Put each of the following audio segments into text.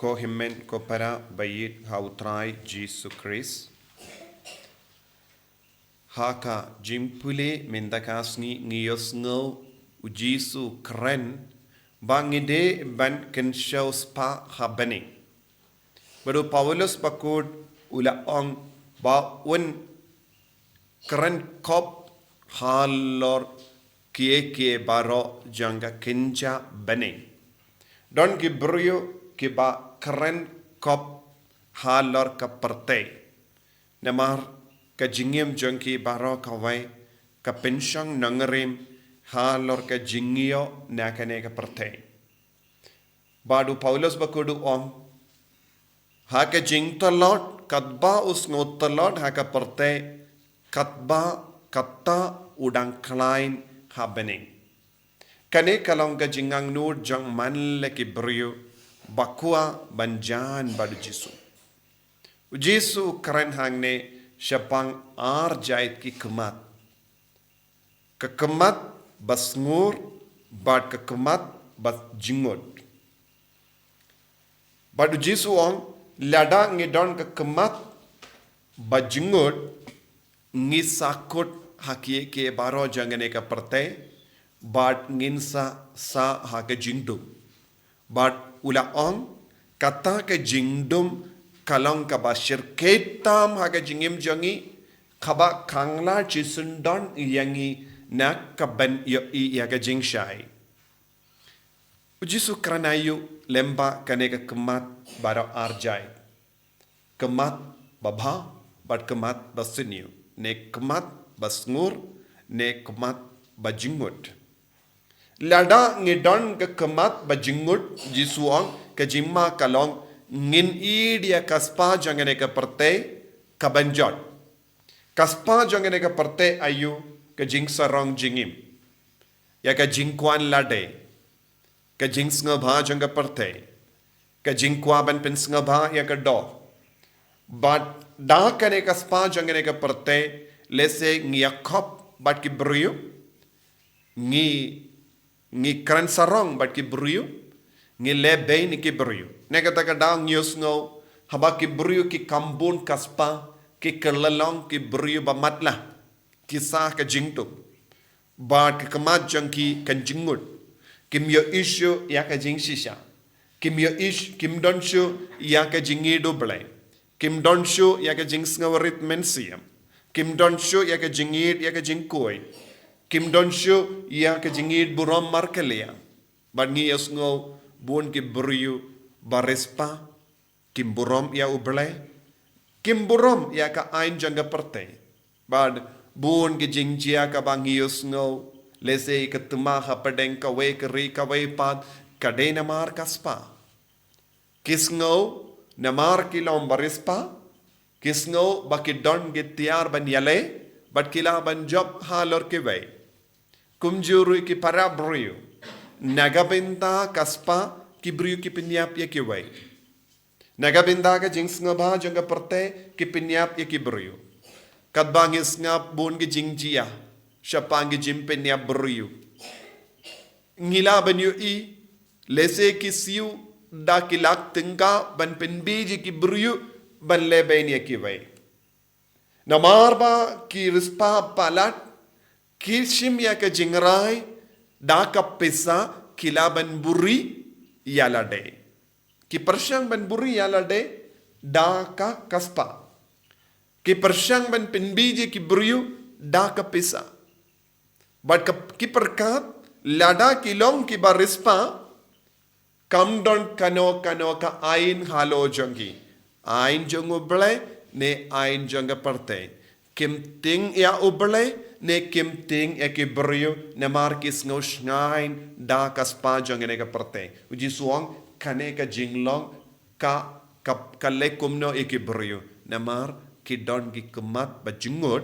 ko himmen ko para bayit hautrai Jesus Christ. Haka jimpule mendakasni ngiyos ngo ujisu keren bangide ban kenshaw spa habane. Baru Paulus bakud ulaong ba un keren kop halor kie baro janga kenja bane. Don gibruyo kiba keren kop halor kaperte. Namar ka jingim jangki baro kawai ka pensyang nangerim halor ka jingio nakane ka perte. Badu Paulus bakudu om haka jing talot katba us ngotalot haka perte katba katta udang klain habening. Kane kalong ka jingang nur jang manle ki brio bakua banjan badu Jisu. Jisu keren hangne syapang jait ki kemat. Kekemat bas ngur bad kekemat bas jingut. Badu Jisu ong lada ngidon kekemat bad jingut ngisakut hakie ke baro jangane ka perte bad nginsa sa hake jingdum. Bad ulaong kata ke jingdum kalong ka basir ketam hake jingim jangi kaba kangla chisundon yangi nak kaban yo i yaga jingshai. Ujisu kranayu lemba kane ka kemat baro arjai. Kemat babha bad kemat basiniu. Ne kemat basngur ne kemat bajingut. Lada ngidon ke kemat bajingut jisuang ke jimma kalong ngin dia kaspa jangane ke perte kabanjot. Kaspa jangane ke perte ayu ke jing sarong jingim. Ya ke jingkuan lade. Ke jing sngebha jang ke perte. Ke jingkwa ban pen sngebha ya ke do. But da kane kaspa jangane ke perte lese ngiyakop bat ki brio ngi kran sarong bat ki brio ngi lebe ni ki brio nega taka daang nyos ngo haba ki brio ki kambun kaspa ki kelalong ki brio ba matla ki sah ka jingtu bat ki kamat jang ki kan jingut kim yo isyo ya ka jing shisha kim yo ish kim don shu ya ka jingi doble kim don shu ya ka jing sngawarit mensiam kim don shu ya ka jingit ya ka jingkoi kim don shu ya ka jingit buram markelia bad ngi yes ngo bun ki buriu barespa kim buram ya uble kim buram ya ka ain janga perte bad bun ki jingjia ka bangi yes ngo lese ka tuma ha padeng ka we ka ri ka we pad kadena mar kaspa kis ngo namar ki lom barespa kis ngo bakidon gitiar ban yale bat kila ban job halor ke way kumjuru ki parabriu nagabinda kaspa ki briu ki pinyap ye ki way nagabinda ka jings nga ba janga perte ki pinyap ye ki briu kadbangis nga bun ki jingjia syapang ki jim pinyap briu ngila ban yu i lese ki siu da kilak tingka ban penbiji ki briu ban leben ye ki way namarba ki rispa palat kishim ya ka jingrai da ka pesa kilaban buri yalade ki persyang ban buri yalade da ka kaspa ki persyang ban penbiji ki buriu da ka pesa bat ki perkat lada kilong ki barispa kam don kano ka ain halo jangi ain jangu ble ne ain janga parte kim ting ya uble ne kim ting ya ki brio ne markis ngo shnain da kaspa janga ne ka parte uji suang kane ka jinglong ka lekum no e ki brio ne mar ki don ki kemat ba jingut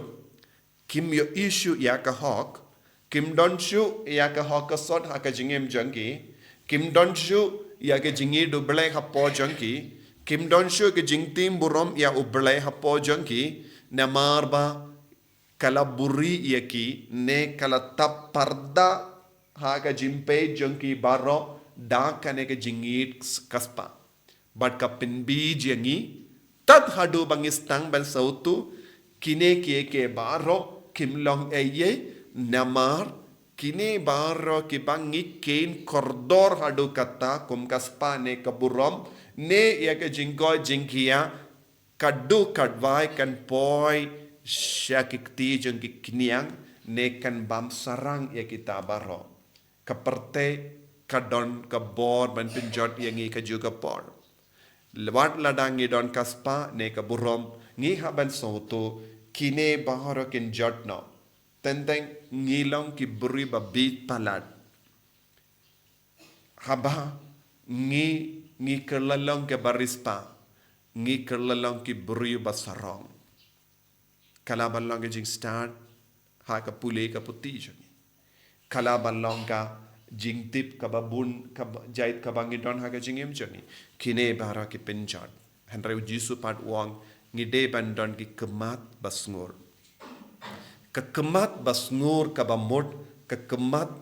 kim yo issue ya ka hok kim don shu ya ka hok ka sot ha ka jingem jangi kim don shu ya ka jingi do ble ha po jangi kim don shu ke jingtim burom ya uble hapo jangki namar ba kala buri yaki ne kala tap parda ha ka jimpe jangki baro da kane ke jingit kaspa but kapin bij yangi tat hadu bangistang ban sautu kine ke baro kimlong eye namar kine baro ki bangi kain kordor hadu kata kum kaspa ne kaburom ne ya ke jingko jingkia kadu kadwai kan poi syakikti jeng kiniang ne kan bam sarang ya kita baro kaperte kadon kabor ban pinjot yangi ka juga por lewat ladang ni don kaspa ne kaburom ngi haban soto kine baharo kin jotno tenteng ngilong ki buri babit palat haba ngi kerlalong ke barispa ngi kerlalong ki buri basarong kalabalong ke jing start ha ka pule ka puti jeng kalabalong ka jing tip ka babun ka jait ka bangidon ha ka jingem jeng kine bahara ki penjot hanreu jisu pat wong ngide bandon ki kemat basngur kekemat basngur kabamut kekemat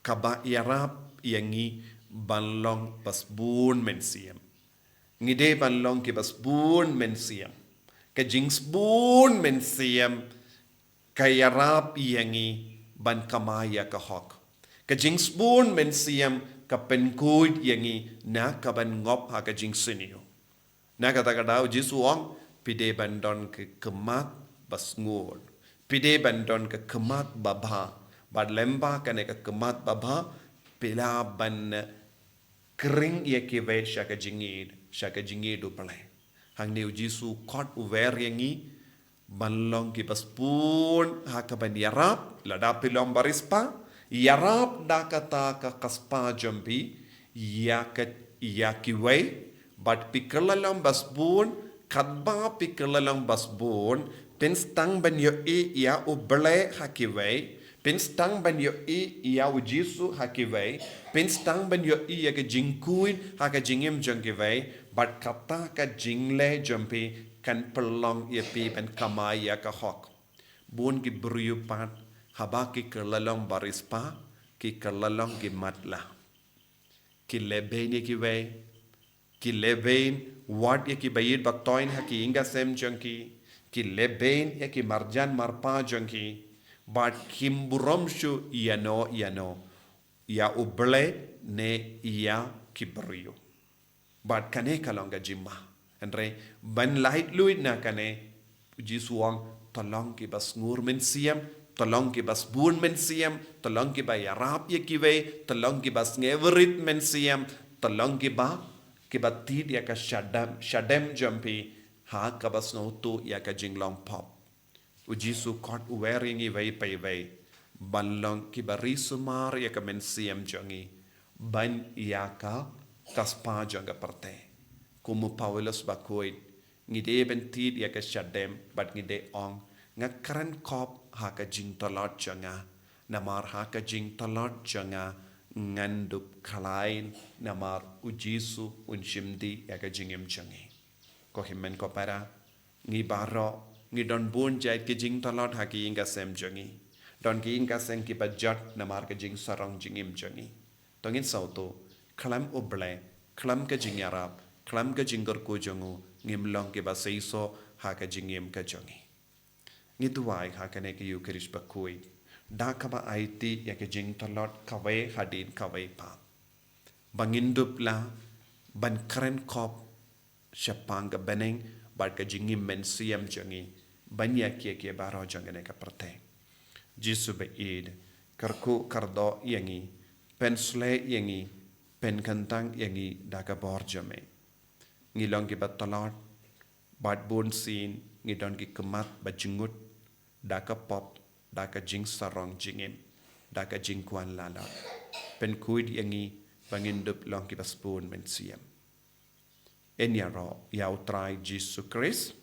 kaba yarap yangi banlong basbun mensiam ngide banlong ki basbun mensiam ke jingsbun mensiam kayarap yangi ban kamaya ka hok ke jingsbun mensiam ka penkuid yangi na kaban ngop ha ka jingsinio na kata kadau jisu wong pide bandon ke kemat basngur pide bandon ke kemat babha bad lemba kane ke kemat babha pila ban kering ye ke ve shaka jingid do pale hang neu jisu kot uver yangi banlong ki baspun ha ka ban yarap lada pilom barispa yarap da kata ka kaspa jambi ya ki we but pikerlalong basbun kadba pikerlalong basbun pinstang ban yo ya uble hakiwei pinstang ban yo ya ujisu hakiwei pinstang ban yo ya ke jingkuin ha ka jingim jangkiwei but kata ka jingle jampi kan pelong ya pi ban kamaya ka hok bun ki briyu pat haba ki kerlalong barispa ki kerlalong ki matla ki lebeni ki wei ki lebein wat ya ki bayid baktoin ha ki inga sem jangki ki lebein ya ki marjan marpa jangki but kimburomshu yano ya uble ne ya ki briyu but kane kalonga jimma andre ban light luid na kane jisuang tolong ki bas ngur men siam tolong ki bas bun men siam tolong ki ba yarap ye ki we tolong ki bas ngeverit men siam tolong ki ba tid ya ka shadem jampi ha ka bas no tu ya ka jinglong pop ujisu kot wearing i wei pai wei banlong ki bari sumar ya ka men siam jangi ban ya ka kaspa janga parte kumu Paulus bakoid ngide ben tid ya ka shadem bat ngide ong ngakran kop ha ka jing talot janga namar ha ka jing talot janga ngandup khalain namar ujisu unshimdi ya ka jingem jangi ko himmen ko para ngi baro ngi don bun jait ki jing talot ha ki inga sem jangi don ki inga sem ki bajat namar ka jing sarong jingem jangi tongin sauto klam oble klam ka jing yarap klam ka jingor ko jangu ngimlong ki ba seiso ha ka jingem ka jangi ngi tuwai ha ka ne ki yukrish bakoi da kaba aiti ya ke jing talot kawai hadin kawai pa bangindup la ban kren kop shapang ka beneng bat ka jingim men siam jangi banya kia baro jangane ka prate jisu be id karku kardo yangi pensle yangi pen kantang yangi da ka bor jame ngilong ki bat talot bat bon sin ngidon ki kemat bajingut da ka pop da ka jing sarong jingim da ka jing kwan lala pen kuid yangi bangindup long ki baspun men siam en yaro yau trai Jesus Christ